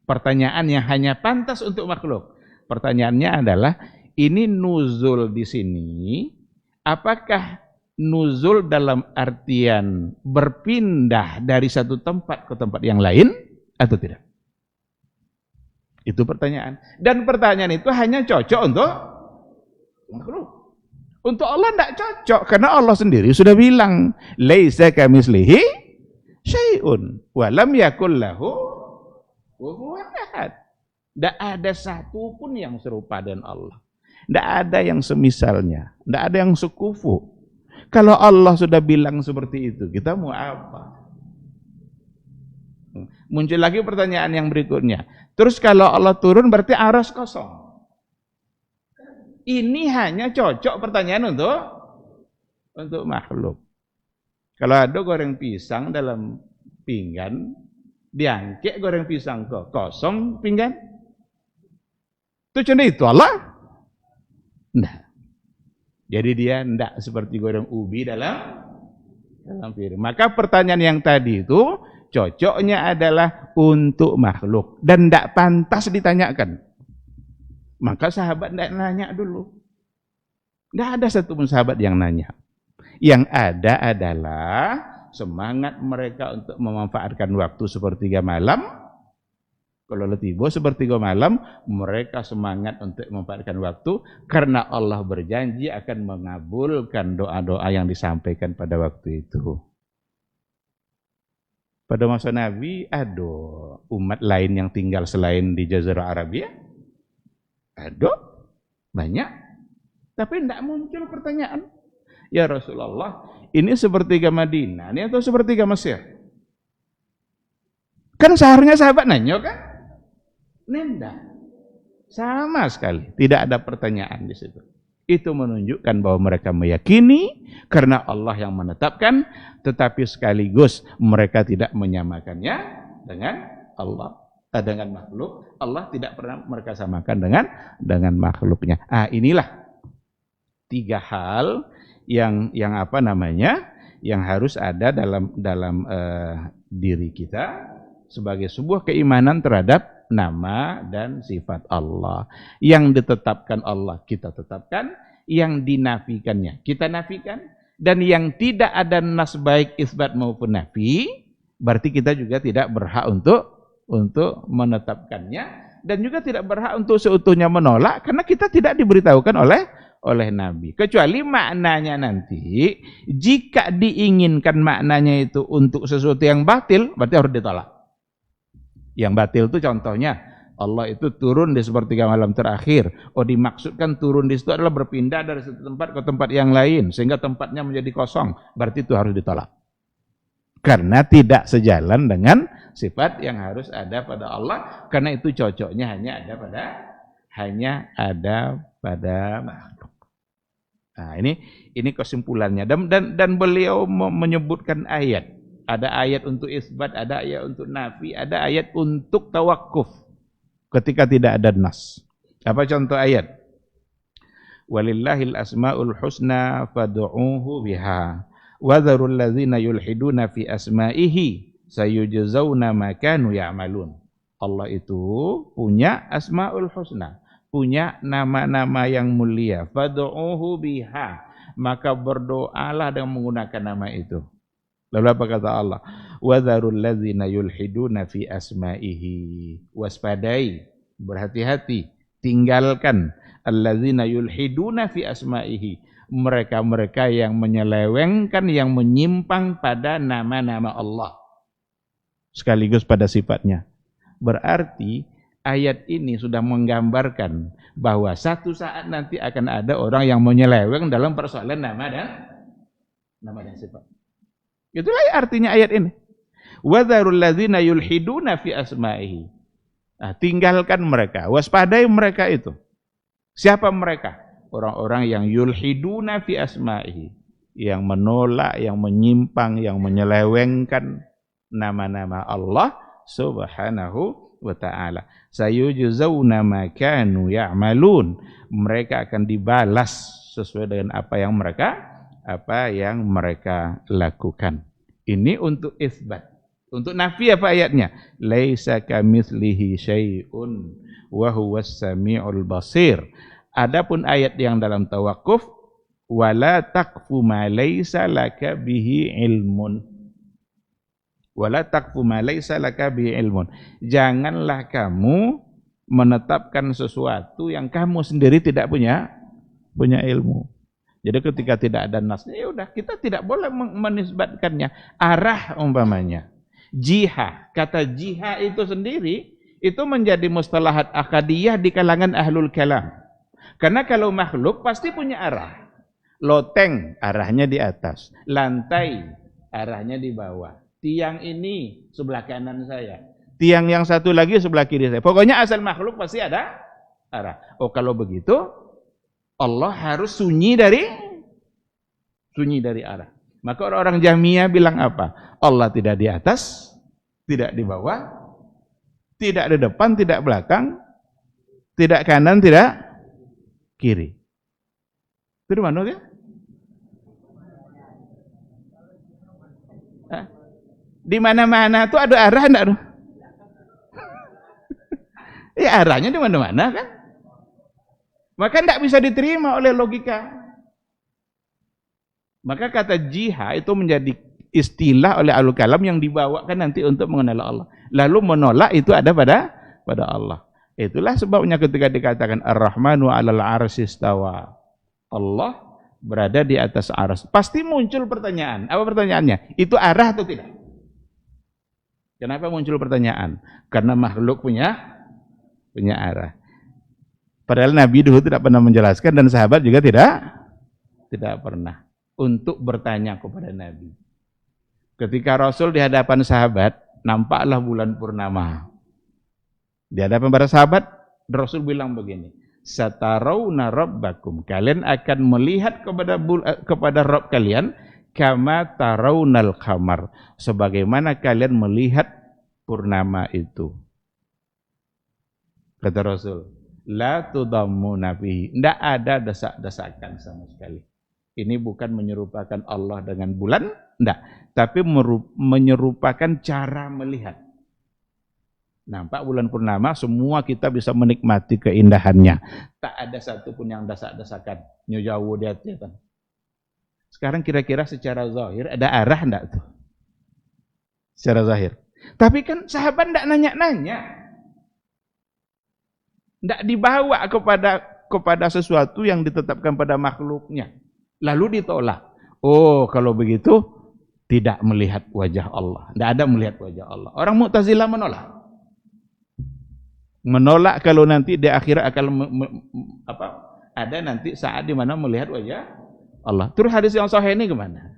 Pertanyaan yang hanya pantas untuk makhluk. Pertanyaannya adalah, ini nuzul di sini, apakah nuzul dalam artian berpindah dari satu tempat ke tempat yang lain atau tidak? Itu pertanyaan. Dan pertanyaan itu hanya cocok untuk makhluk. Untuk Allah tidak cocok, karena Allah sendiri sudah bilang, laisa kamitslihi syai'un wa lam yakul lahu kufuwan ahad. Tidak ada satu pun yang serupa dengan Allah. Tidak ada yang semisalnya, tidak ada yang sekufu. Kalau Allah sudah bilang seperti itu, kita mau apa? Muncul lagi pertanyaan yang berikutnya. Terus kalau Allah turun berarti aras kosong. Ini hanya cocok pertanyaan untuk makhluk. Kalau ada goreng pisang dalam pinggan, diangkat goreng pisang ke kosong pinggan. Tujuan itu Allah? Nah. Jadi dia tidak seperti goreng ubi dalam piring. Maka pertanyaan yang tadi itu cocoknya adalah untuk makhluk dan tidak pantas ditanyakan. Maka sahabat tidak nanya dulu. Tidak ada satupun sahabat yang nanya. Yang ada adalah semangat mereka untuk memanfaatkan waktu sepertiga malam. Kalau tiba sepertiga malam, mereka semangat untuk memanfaatkan waktu karena Allah berjanji akan mengabulkan doa-doa yang disampaikan pada waktu itu. Pada masa Nabi ada umat lain yang tinggal selain di Jazirah Arabia? Ada, banyak. Tapi tidak muncul pertanyaan. Ya Rasulullah, ini sepertiga Madinah, ini atau sepertiga Mesir? Kan seharusnya sahabat nanya kan? Nenda. Sama sekali, tidak ada pertanyaan di situ. Itu menunjukkan bahwa mereka meyakini karena Allah yang menetapkan, tetapi sekaligus mereka tidak menyamakannya dengan Allah, dengan makhluk. Allah tidak pernah mereka samakan dengan makhluknya. Inilah tiga hal yang apa namanya, yang harus ada dalam diri kita sebagai sebuah keimanan terhadap nama dan sifat Allah. Yang ditetapkan Allah kita tetapkan, yang dinafikannya kita nafikan, dan yang tidak ada nas baik isbat maupun nafi, berarti kita juga tidak berhak untuk menetapkannya, dan juga tidak berhak untuk seutuhnya menolak, karena kita tidak diberitahukan oleh Nabi. Kecuali maknanya nanti, jika diinginkan maknanya itu untuk sesuatu yang batil, berarti harus ditolak. Yang batil itu contohnya, Allah itu turun di sepertiga malam terakhir. Dimaksudkan turun di situ adalah berpindah dari satu tempat ke tempat yang lain, sehingga tempatnya menjadi kosong. Berarti itu harus ditolak. Karena tidak sejalan dengan sifat yang harus ada pada Allah. Karena itu cocoknya hanya ada pada makhluk. Nah, ini kesimpulannya. Dan beliau menyebutkan ayat. Ada ayat untuk isbat, ada ayat untuk nafi, ada ayat untuk tawakuf ketika tidak ada nas. Apa contoh ayat? Walillahil asmaul husna fad'uuhu biha wa dzarul ladzina yulhiduna fi asma'ihi sayujzauna ma kanu ya'malun. Allah itu punya Asmaul Husna, punya nama-nama yang mulia. Fad'uhu biha, maka berdoalah dengan menggunakan nama itu. Lalu apa kata Allah? Wadharul ladzina yulhiduna fi asma'ihi. Waspadai, berhati-hati, tinggalkan alladzina yulhiduna fi asma'ihi, mereka-mereka yang menyelewengkan, yang menyimpang pada nama-nama Allah sekaligus pada sifatnya. Berarti ayat ini sudah menggambarkan bahwa satu saat nanti akan ada orang yang menyeleweng dalam persoalan nama dan sifat. Itulah artinya ayat ini. Wadharul ladzina yulhiduna fi asma'ihi. Nah, tinggalkan mereka, waspadai mereka itu. Siapa mereka? Orang-orang yang yulhiduna fi asma'ihi, yang menolak, yang menyimpang, yang menyelewengkan nama-nama Allah Subhanahu wa ta'ala. Sayujzauna ma kanu ya'malun. Mereka akan dibalas sesuai dengan apa yang mereka lakukan. Ini untuk isbat. Untuk nafi apa ayatnya? Laisa kamitslihi syai'un wa huwas samiul basir. Adapun ayat yang dalam tawakuf, wala taqfu ma laisa laka bihi ilmun. Wala taqfu ma laisa laka bihi ilmun. Janganlah kamu menetapkan sesuatu yang kamu sendiri tidak punya ilmu. Jadi ketika tidak ada nasnya, ya udah, kita tidak boleh menisbatkannya. Arah umpamanya. Jiha, kata jiha itu sendiri, itu menjadi mustalahat akadiyah di kalangan ahlul kalam. Karena kalau makhluk pasti punya arah. Loteng, arahnya di atas. Lantai, arahnya di bawah. Tiang ini sebelah kanan saya. Tiang yang satu lagi sebelah kiri saya. Pokoknya asal makhluk pasti ada arah. Oh, kalau begitu, Allah harus sunyi dari arah. Maka orang-orang Jahmiyah bilang apa? Allah tidak di atas, tidak di bawah, tidak di depan, tidak belakang, tidak kanan, tidak kiri. Itu di mana ya? Di mana-mana tuh ada arah enggak? Ya arahnya di mana-mana kan? Maka tidak bisa diterima oleh logika. Maka kata jiha itu menjadi istilah oleh ahlul kalam yang dibawakan nanti untuk mengenal Allah. Lalu menolak itu ada pada Allah. Itulah sebabnya ketika dikatakan Ar-Rahmanu 'alal 'arsy istawa. Allah berada di atas arsy. Pasti muncul pertanyaan. Apa pertanyaannya? Itu arah atau tidak? Kenapa muncul pertanyaan? Karena makhluk punya arah. Padahal Nabi dulu tidak pernah menjelaskan dan sahabat juga tidak pernah untuk bertanya kepada Nabi. Ketika Rasul di hadapan sahabat, nampaklah bulan purnama. Di hadapan para sahabat, Rasul bilang begini, Satarawna rabbakum, kalian akan melihat kepada Rabb kalian, kama tarawnal qamar, sebagaimana kalian melihat purnama itu. Kata Rasul, la tudammuna fihi, tidak ada desak-desakan sama sekali. Ini bukan menyerupakan Allah dengan bulan, tidak, tapi menyerupakan cara melihat. Nampak bulan purnama, semua kita bisa menikmati keindahannya. Tak ada satupun yang desak-desakan, jauh di hati. Sekarang kira-kira secara zahir ada arah enggak tuh? Secara zahir. Tapi kan sahabat enggak nanya-nanya. Enggak dibawa kepada sesuatu yang ditetapkan pada makhluknya. Lalu ditolak. Oh, kalau begitu tidak melihat wajah Allah. Enggak ada melihat wajah Allah. Orang Mu'tazilah menolak. Menolak kalau nanti di akhirat akan ada nanti saat di mana melihat wajah Allah. Terus hadis yang sahih ini kemana?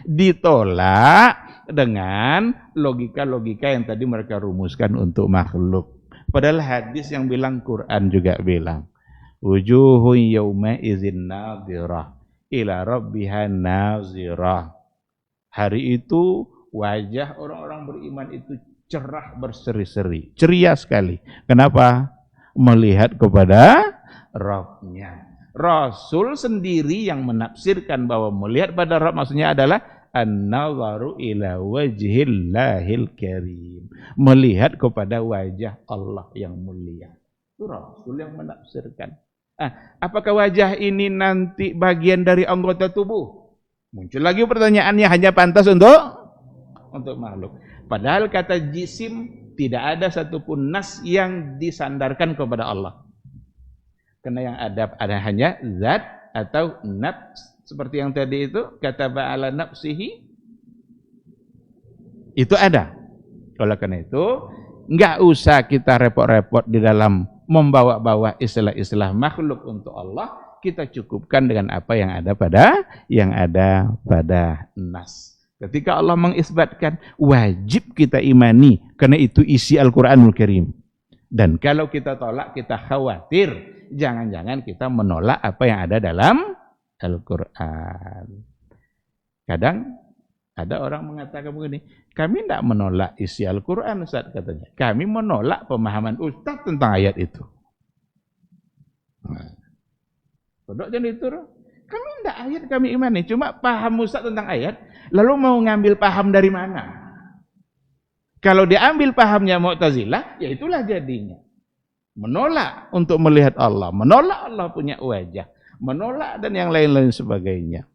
Ditolak dengan logika-logika yang tadi mereka rumuskan untuk makhluk. Padahal hadis yang bilang, Quran juga bilang, wujuhun yawma idzin nadhirah ila rabbiha nazirah. Hari itu wajah orang-orang beriman itu cerah berseri-seri, ceria sekali. Kenapa? Melihat kepada Rabb-nya. Rasul sendiri yang menafsirkan bahwa melihat pada Rabb maksudnya adalah an-nazaru ila wajhillahil karim, melihat kepada wajah Allah yang mulia. Itu Rasul yang menafsirkan. Apakah wajah ini nanti bagian dari anggota tubuh? Muncul lagi pertanyaannya, hanya pantas untuk makhluk. Padahal kata jisim tidak ada satupun nas yang disandarkan kepada Allah. Karena yang ada hanya zat atau nafs, seperti yang tadi itu kata ba'ala nafsihi, itu ada. Oleh karena itu enggak usah kita repot-repot di dalam membawa-bawa istilah-istilah makhluk untuk Allah. Kita cukupkan dengan apa yang ada pada nas. Ketika Allah mengisbatkan, wajib kita imani karena itu isi Al-Qur'anul Karim. Dan kalau kita tolak, kita khawatir jangan-jangan kita menolak apa yang ada dalam Al-Quran. Kadang ada orang mengatakan begini, kami tidak menolak isi Al-Quran, Ustaz, katanya. Kami menolak pemahaman Ustaz tentang ayat itu. Kodok jadi itu. Kami tidak ayat kami imani, cuma paham Ustaz tentang ayat, lalu mau ngambil paham dari mana? Kalau diambil pahamnya Mu'tazilah, ya itulah jadinya. Menolak untuk melihat Allah, menolak Allah punya wajah, menolak dan yang lain-lain sebagainya.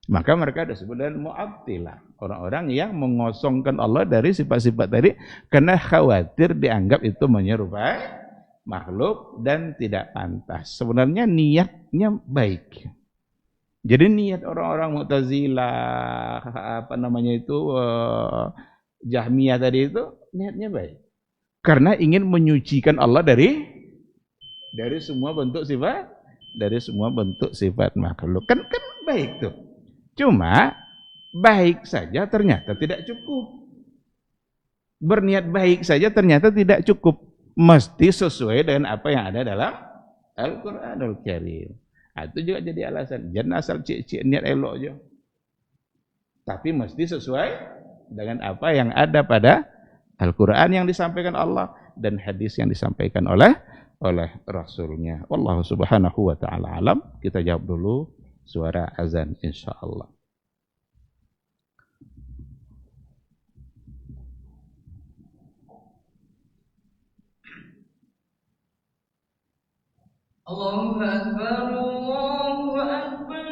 Maka mereka disebut dengan Mu'attilah, orang-orang yang mengosongkan Allah dari sifat-sifat tadi karena khawatir dianggap itu menyerupai makhluk dan tidak pantas. Sebenarnya niatnya baik. Jadi niat orang-orang Mu'tazilah, Jahmiyah tadi itu niatnya baik. Karena ingin menyucikan Allah dari semua bentuk sifat makhluk. Kan baik tuh. Cuma baik saja ternyata tidak cukup. Berniat baik saja ternyata tidak cukup. Mesti sesuai dengan apa yang ada dalam Al-Qur'anul Karim. Itu juga jadi alasan. Jangan asal cik-cik niat elok aja. Tapi mesti sesuai dengan apa yang ada pada Al-Quran yang disampaikan Allah dan hadis yang disampaikan oleh Rasulnya. Wallahu subhanahu wa ta'ala alam. Kita jawab dulu suara azan insyaallah. Allahu Akbar, Allahu Akbar.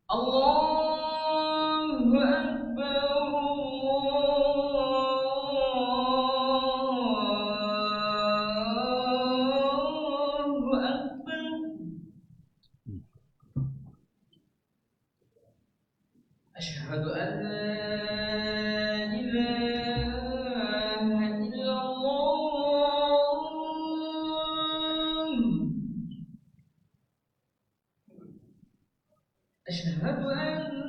Allahu Akbar, Allahu Akbar. Asyhadu an la ilaha illallah. Asyhadu an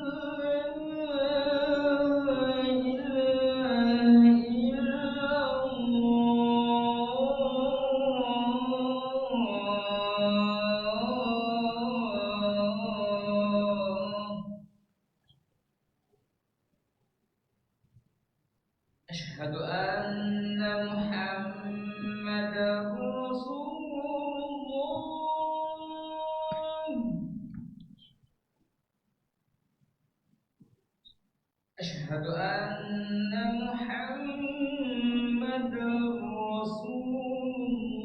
أشهد أن محمدا رسول الله. أشهد أن محمدا رسول الله.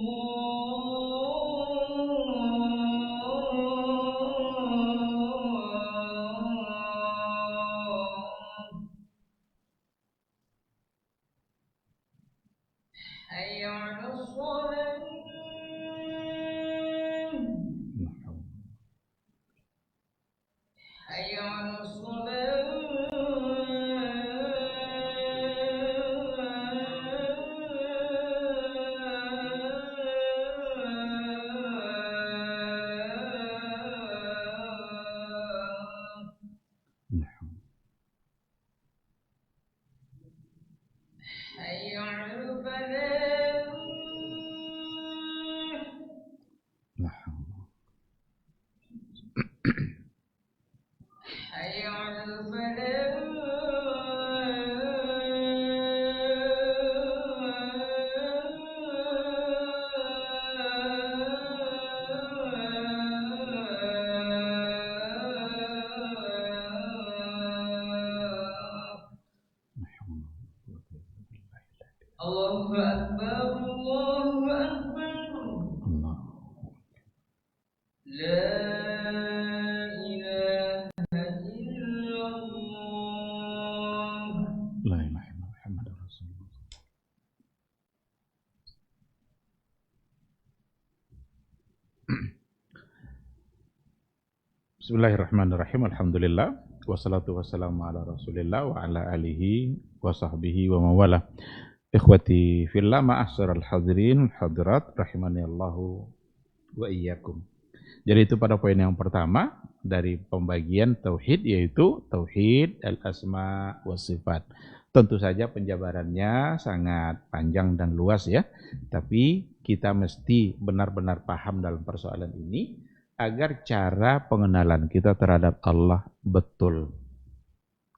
حي على الصلاة. حي على الصلاة. Bismillahirrahmanirrahim. Alhamdulillah. Wassalatu wassalamu ala Rasulillah wa ala alihi wa sahbihi wa mawala. Ikhwati fillah, ma'asyiral hadirin hadirat rahimani Allahu wa iyyakum. Jadi itu pada poin yang pertama dari pembagian tauhid, yaitu tauhid al-asma wa sifat. Tentu saja penjabarannya sangat panjang dan luas ya, tapi kita mesti benar-benar paham dalam persoalan ini agar cara pengenalan kita terhadap Allah betul.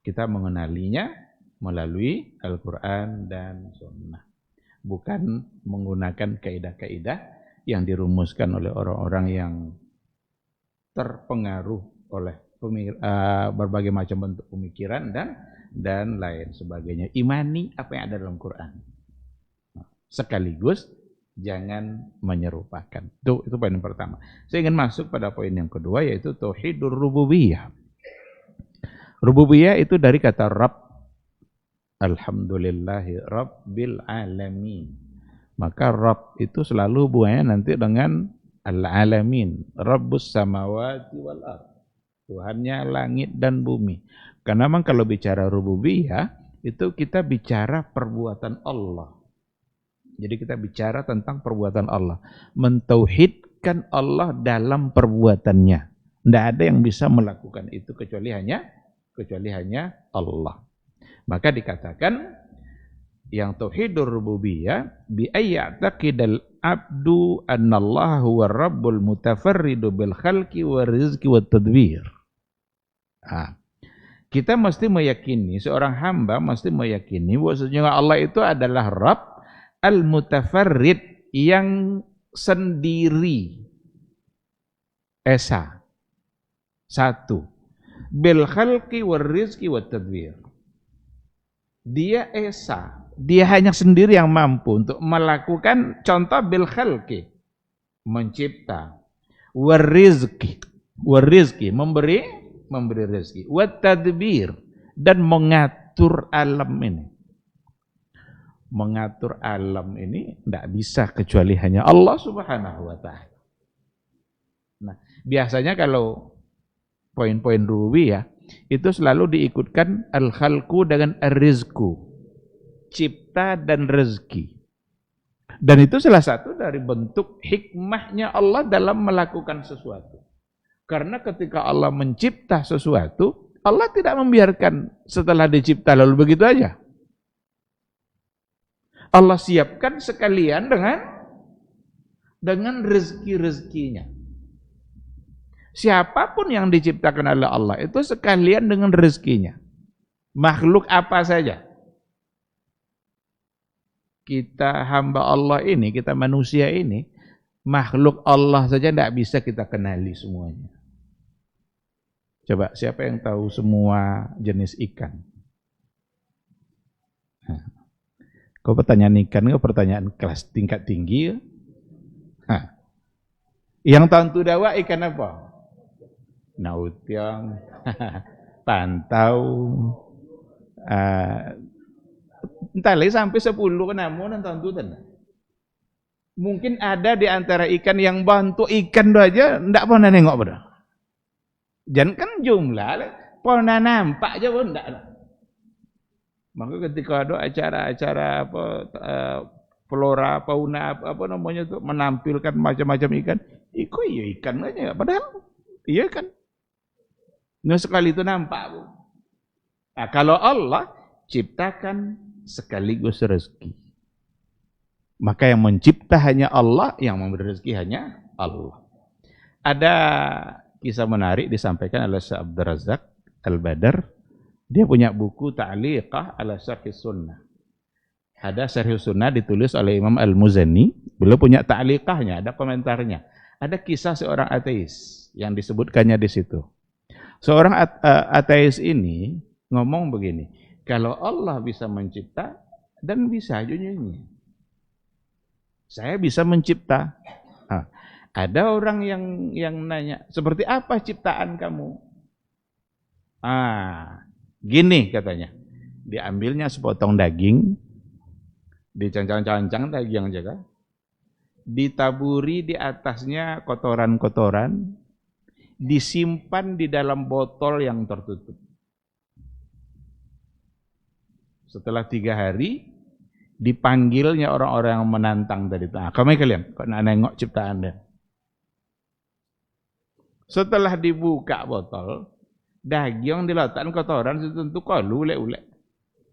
Kita mengenalinya melalui Al-Quran dan Sunnah, bukan menggunakan kaidah-kaidah yang dirumuskan oleh orang-orang yang terpengaruh oleh berbagai macam bentuk pemikiran dan lain sebagainya. Imani apa yang ada dalam Quran, sekaligus jangan menyerupakan. Itu poin yang pertama. Saya ingin masuk pada poin yang kedua, yaitu tauhidur rububiyah. Rububiyah itu dari kata Rabb. Alhamdulillahi Rabbil alamin. Maka Rabb itu selalu hubungannya nanti dengan al-alamin, Rabbus samawati wal ardh. Tuhannya langit dan bumi. Karena memang kalau bicara rububiyah itu kita bicara perbuatan Allah. Jadi kita bicara tentang perbuatan Allah, mentauhidkan Allah dalam perbuatannya. Tidak ada yang bisa melakukan itu kecuali hanya Allah. Maka dikatakan yang tauhidur rububiyah bi ayyataqidal abdu annallahu huwa rabbul mutafarridu bil khalqi wa rizqi wa tadbir. Kita mesti meyakini, seorang hamba mesti meyakini bahwasanya Allah itu adalah Rabb al-mutafarrid, yang sendiri, esa, satu, bil khalqi war rizqi wat tadbir. Dia esa, dia hanya sendiri yang mampu untuk melakukan, contoh bil khalqi, mencipta, war rizqi, memberi rezeki, wat tadbir, dan mengatur alam ini. Mengatur alam ini tidak bisa kecuali hanya Allah Subhanahu wa ta'ala. Nah, biasanya kalau poin-poin rububiyah itu selalu diikutkan al-khalqu dengan ar-rizqu, cipta dan rezeki. Dan itu salah satu dari bentuk hikmahnya Allah dalam melakukan sesuatu. Karena ketika Allah mencipta sesuatu, Allah tidak membiarkan setelah dicipta lalu begitu aja. Allah siapkan sekalian dengan rezeki-rezekinya. Siapapun yang diciptakan oleh Allah itu sekalian dengan rezekinya. Makhluk apa saja. Kita hamba Allah ini, kita manusia ini, makhluk Allah saja tidak bisa kita kenali semuanya. Coba, siapa yang tahu semua jenis ikan? Kau pertanyaan ikan, kau pertanyaan kelas tingkat tinggi. Yang tentu dawa ikan apa? Nautiang, pantau, entah lagi sampai 10 kan namun tentu dan. Mungkin ada di antara ikan yang bantu ikan do aja ndak pernah nengok pada. Jangan kan jumlah, pernah nampak aja pun ndak. Maka ketika ada acara-acara apa flora fauna apa namanya itu menampilkan macam-macam ikan, itu iya ikan aja, padahal iya kan. Nggak sekali itu nampak, Bu. Nah, kalau Allah ciptakan sekaligus rezeki, maka yang mencipta hanya Allah, yang memberi rezeki hanya Allah. Ada kisah menarik disampaikan oleh Syekh Abdul Razak Al-Badar. Dia punya buku Ta'liqah ala Syarh Sunnah. Ada Syarh Sunnah ditulis oleh Imam Al-Muzani. Beliau punya ta'liqahnya, ada komentarnya. Ada kisah seorang ateis yang disebutkannya di situ. Seorang ateis ini ngomong begini, kalau Allah bisa mencipta dan bisa junjungi, saya bisa mencipta. Ada orang yang nanya, seperti apa ciptaan kamu? Gini katanya, diambilnya sepotong daging, dicancang-cancang daging jaga, ditaburi di atasnya kotoran-kotoran, disimpan di dalam botol yang tertutup. Setelah 3 hari, dipanggilnya orang-orang yang menantang tadi. Nah, kalian, kok nak nengok ciptaan dia. Setelah dibuka botol, daging yang diletakkan kotoran itu tentu kalu ulek-ulek.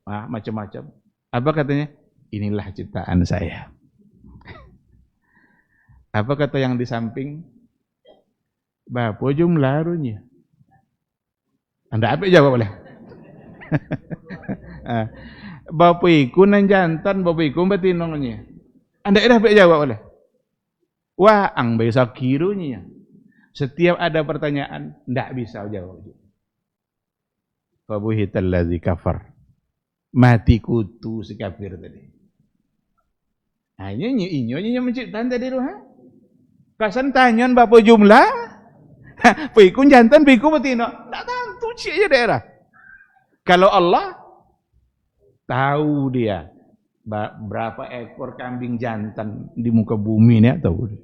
Ah, macam-macam. Apa katanya? Inilah ciptaan saya. Apa kata yang di samping? Berapa jumlah runya? Anda apa jawab boleh? Bapak iku nan jantan, bapak iku betinongnya. Anda dah apa jawab boleh? Wah, ang bisa kirunya. Setiap ada pertanyaan, ndak bisa jawab. Fabuhital ladzi kafar. Mati kutu si kafir tadi. Hanya inyonya menciptakan tadi ruha. Kasan tanyon bapak jumlah. Pikun jantan, pikun betino. Tak tentu cik aja daerah. Kalau Allah tahu dia berapa ekor kambing jantan di muka bumi ini, tahu dia.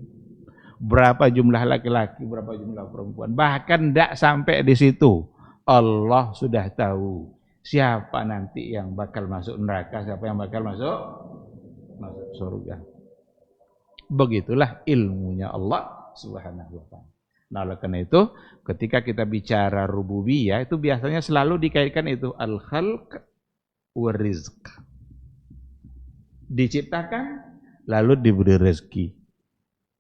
Berapa jumlah laki-laki, berapa jumlah perempuan. Bahkan tidak sampai di situ. Allah sudah tahu siapa nanti yang bakal masuk neraka, siapa yang bakal masuk surga. Begitulah ilmunya Allah Subhanahu wa ta'ala. Nah, oleh karena itu, ketika kita bicara rububiyah, itu biasanya selalu dikaitkan itu al-khalq wa rizq. Diciptakan, lalu diberi rezeki.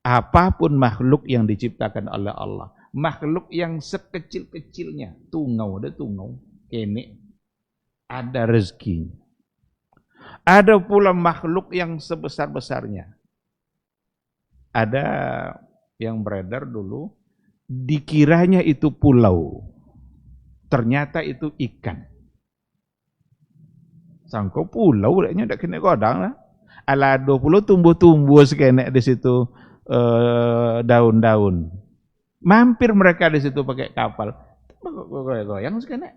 Apapun makhluk yang diciptakan oleh Allah, makhluk yang sekecil-kecilnya, tungau, kene, ada rezekinya. Ada pula makhluk yang sebesar-besarnya. Ada yang beredar dulu, dikiranya itu pulau, ternyata itu ikan. Sangko pulau, kayaknya tidak kena godang lah. Alado pulau tumbuh-tumbuh sekene di situ daun-daun. Mampir mereka di situ pakai kapal, goyang sekene.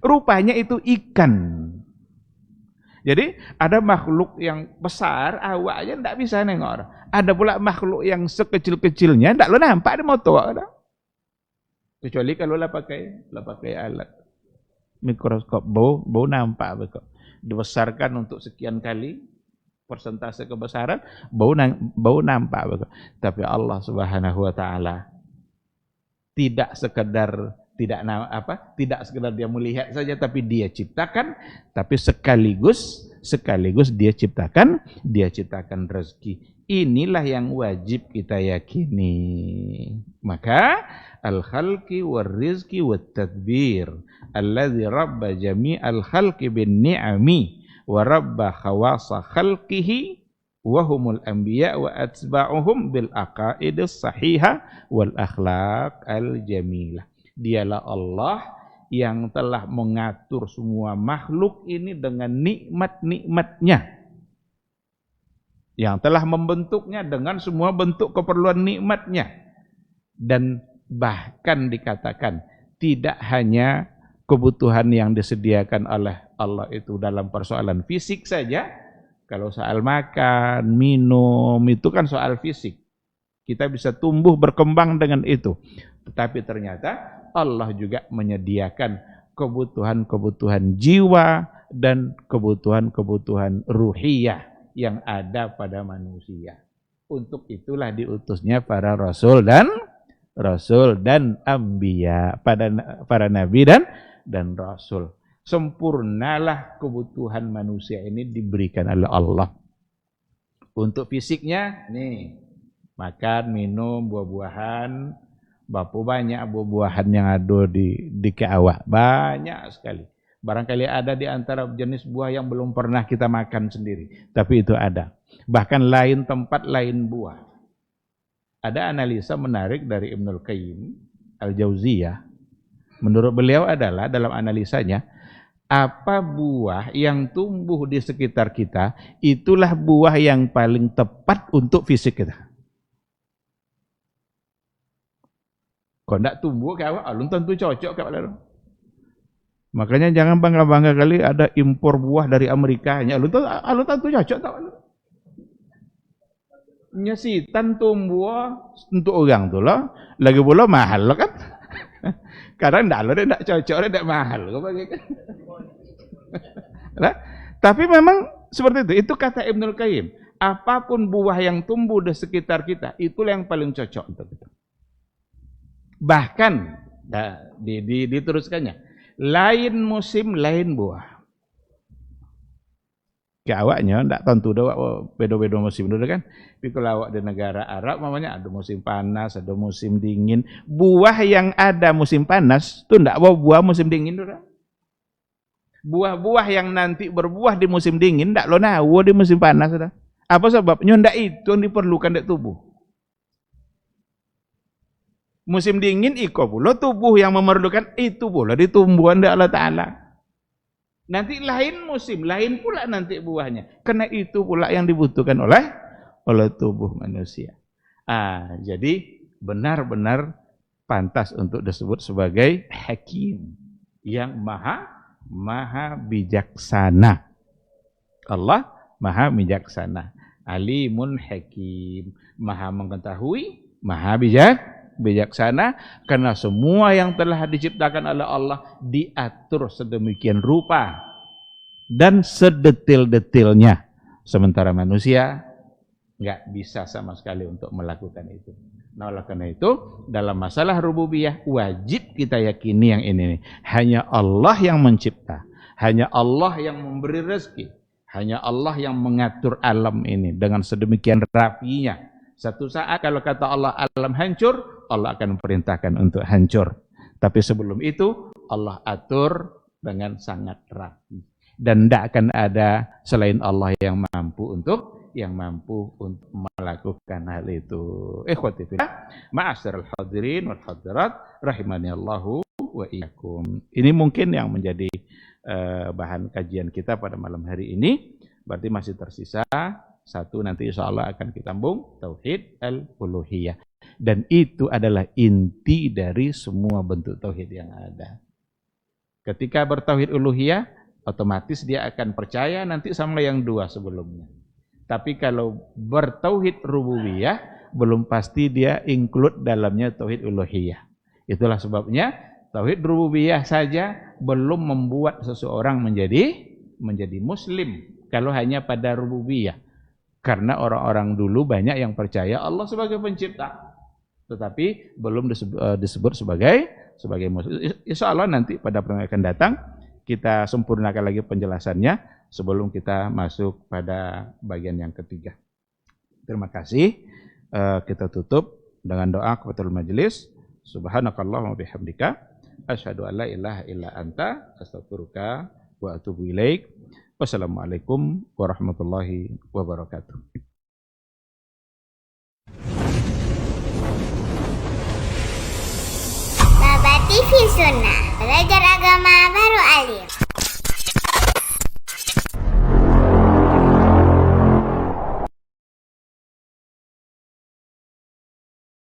Rupanya itu ikan. Jadi ada makhluk yang besar, awaknya tidak bisa nengok. Ada pula makhluk yang sekecil-kecilnya, tidak lo nampak di moto. Kecuali kalau lah pakai alat mikroskop, bau nampak betul. Dibesarkan untuk sekian kali persentase kebesaran, bau nampak betul. Tapi Allah Subhanahu wa ta'ala tidak sekedar dia melihat saja, tapi dia ciptakan, tapi sekaligus dia ciptakan rezeki. Inilah yang wajib kita yakini. Maka al-khalqi war-rizqi wat-tadbir alladzi rabba jami'al khalqi bin ni'ami wa rabba khawasa khalqihi wa humul anbiya wa atba'uhum bil aqaidis sahihah wal akhlaq al jamilah. Dialah Allah yang telah mengatur semua makhluk ini dengan nikmat-nikmatnya, yang telah membentuknya dengan semua bentuk keperluan nikmatnya. Dan bahkan dikatakan tidak hanya kebutuhan yang disediakan oleh Allah itu dalam persoalan fisik saja. Kalau soal makan, minum, itu kan soal fisik. Kita bisa tumbuh berkembang dengan itu. Tetapi ternyata Allah juga menyediakan kebutuhan-kebutuhan jiwa dan kebutuhan-kebutuhan ruhiyah yang ada pada manusia. Untuk itulah diutusnya para rasul dan anbiya, para nabi dan rasul. Sempurnalah kebutuhan manusia ini diberikan oleh Allah. Untuk fisiknya, nih, makan, minum, buah-buahan. Bapak banyak buah-buahan yang ada di keawak, banyak sekali. Barangkali ada di antara jenis buah yang belum pernah kita makan sendiri, tapi itu ada. Bahkan lain tempat, lain buah. Ada analisa menarik dari Ibnul Qayyim Al-Jauziyah. Menurut beliau adalah dalam analisanya, apa buah yang tumbuh di sekitar kita, itulah buah yang paling tepat untuk fisik kita. Kalau tidak tumbuh ke awak, alun tentu cocok ke awak. Makanya jangan bangga-bangga kali ada impor buah dari Amerika. Alun tentu cocok tak? Nyesitan tumbuh untuk orang tu lah. Lagi pula mahal lah kan. Kadang ndak lo ndak cocok, ndak mahal kau bagi kan. Nah, tapi memang seperti itu. Itu kata Ibnul Qayyim. Apapun buah yang tumbuh di sekitar kita, itulah yang paling cocok untuk kita. Bahkan diteruskannya, lain musim lain buah. Ke awaknya ndak tentu dah beda-beda musim dulu kan. Tapi kalau awak di negara Arab mamanya ada musim panas, ada musim dingin. Buah yang ada musim panas tu ndak buah musim dingin dulu. Buah-buah yang nanti berbuah di musim dingin ndak lo nawo di musim panas dah. Apa sebabnya? Ndak itu yang diperlukan di tubuh. Musim dingin iko pula tubuh yang memerlukan itu pula ditumbuhan oleh Allah Ta'ala. Nanti lain musim, lain pula nanti buahnya. Karena itu pula yang dibutuhkan oleh tubuh manusia. Jadi benar-benar pantas untuk disebut sebagai hakim yang maha bijaksana. Allah maha bijaksana. Alimun hakim, maha mengetahui, maha bijaksana, karena semua yang telah diciptakan oleh Allah diatur sedemikian rupa dan sedetil-detilnya, sementara manusia nggak bisa sama sekali untuk melakukan itu. Nah, oleh karena itu dalam masalah rububiyah wajib kita yakini yang ini nih. Hanya Allah yang mencipta, hanya Allah yang memberi rezeki, hanya Allah yang mengatur alam ini dengan sedemikian rapinya. Satu saat kalau kata Allah alam hancur, Allah akan perintahkan untuk hancur. Tapi sebelum itu Allah atur dengan sangat rapi. Dan tidak akan ada selain Allah yang mampu untuk melakukan hal itu. Ikhwati fillah, ma'asyiral hadirin wal hadirat rahimanillahu wa iyyakum. Ini mungkin yang menjadi bahan kajian kita pada malam hari ini. Berarti masih tersisa satu, nanti insya Allah akan kita sambung, tauhid al-uluhiyah. Dan itu adalah inti dari semua bentuk tauhid yang ada. Ketika bertauhid uluhiyah, otomatis dia akan percaya nanti sama yang dua sebelumnya. Tapi kalau bertauhid rububiyah, belum pasti dia include dalamnya tauhid uluhiyah. Itulah sebabnya tauhid rububiyah saja belum membuat seseorang menjadi muslim kalau hanya pada rububiyah. Karena orang-orang dulu banyak yang percaya Allah sebagai pencipta, tetapi belum disebut sebagai muslim. Insya Allah nanti pada pertemuan akan datang kita sempurnakan lagi penjelasannya sebelum kita masuk pada bagian yang ketiga. Terima kasih. Kita tutup dengan doa kepada majelis. Subhanakallahumma bihamdika asyhadu an la ilaha illa anta astaghfiruka wa atubu ilaik. Wassalamualaikum warahmatullahi wabarakatuh. Baba TV Sunnah, belajar